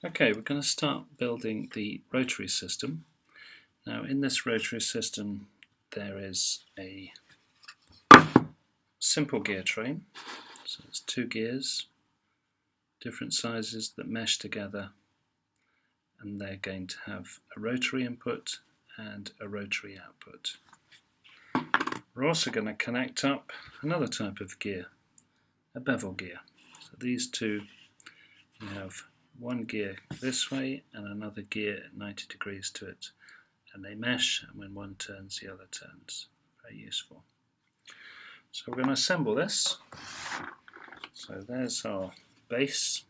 Okay, we're going to start building the rotary system. Now in this rotary system there is a simple gear train, so it's two gears, different sizes that mesh together, and they're going to have a rotary input and a rotary output. We're also going to connect up another type of gear, a bevel gear. So these two, you have one gear this way and another gear at 90 degrees to it, and they mesh, and when one turns the other turns. Very useful. So we're going to assemble this. So there's our base.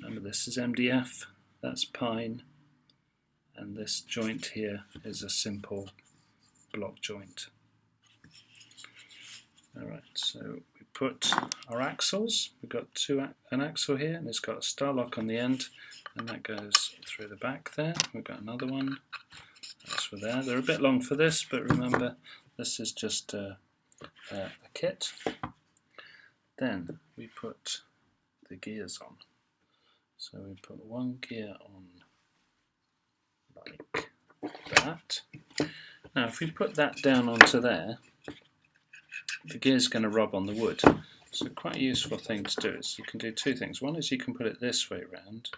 Remember, this is MDF, that's pine, and this joint here is a simple block joint. Alright, so we put our axles. We've got an axle here, and it's got a star lock on the end, and that goes through the back there. We've got another one. That's for there. They're a bit long for this, but remember, this is just a kit. Then we put the gears on. So we put one gear on like that. Now if we put that down onto there, the gear's going to rub on the wood. So quite a useful thing to do is you can do two things. One is you can put it this way around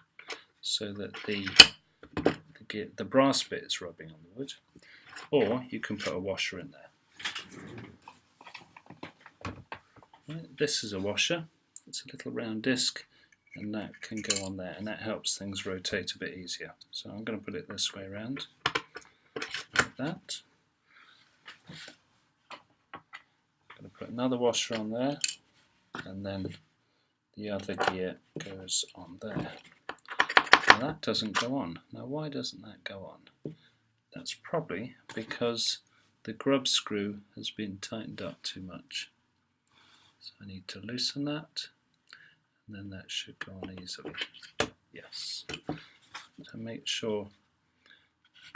so that the brass bit is rubbing on the wood, or you can put a washer in there. Right, this is a washer. It's a little round disc, and that can go on there, and that helps things rotate a bit easier. So I'm going to put it this way around, like that. I'm going to put another washer on there, and then the other gear goes on there. Now that doesn't go on. Now why doesn't that go on? That's probably because the grub screw has been tightened up too much. So I need to loosen that, and then that should go on easily. Yes. So make sure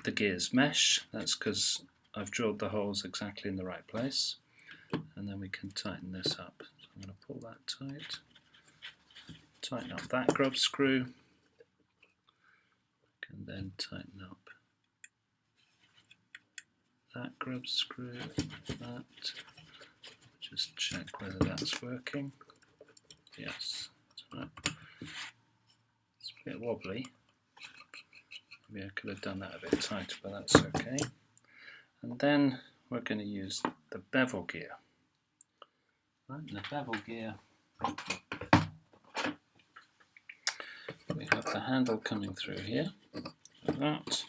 the gears mesh. That's because I've drilled the holes exactly in the right place. And then we can tighten this up. So I'm going to pull that tight. Tighten up that grub screw. And then tighten up that grub screw, like that. Just check whether that's working. Yes, that's right. It's a bit wobbly. Maybe I could have done that a bit tighter, but that's okay. And then we're going to use the bevel gear. Right, and the bevel gear, we have the handle coming through here, like that,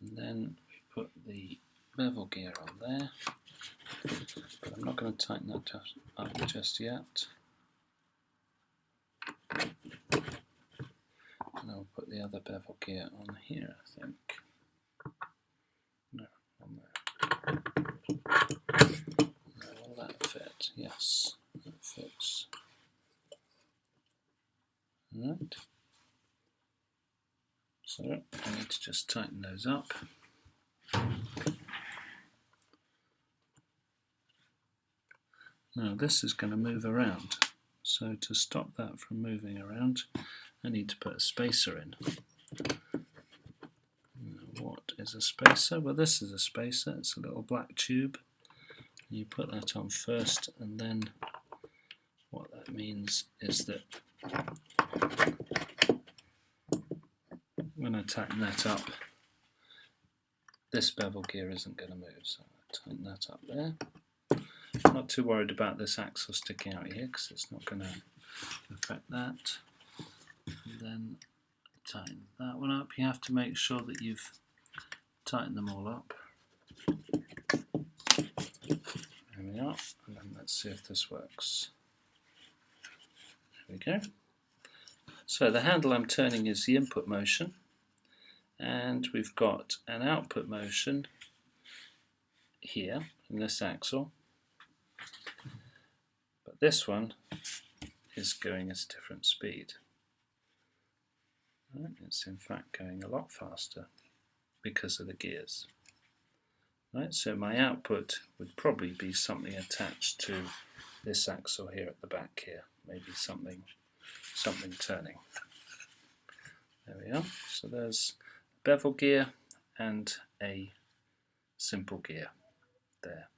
and then we put the bevel gear on there, but I'm not going to tighten that up just yet. And I'll put the other bevel gear on here, I think. No, on there. No, will that fit? Yes, that fits. Alright. So I need to just tighten those up. Now this is going to move around, so to stop that from moving around I need to put a spacer in. Now, what is a spacer? Well, this is a spacer. It's a little black tube. You put that on first, and then what that means is that when I tighten that up, this bevel gear isn't going to move, so I'll tighten that up there. Not too worried about this axle sticking out here because it's not going to affect that. And then tighten that one up. You have to make sure that you've tightened them all up. There we are. And then let's see if this works. There we go. So the handle I'm turning is the input motion, and we've got an output motion here in this axle, but this one is going at a different speed. Right, it's in fact going a lot faster because of the gears. Right, so my output would probably be something attached to this axle here at the back here, maybe something turning. There we are. So there's a bevel gear and a simple gear there.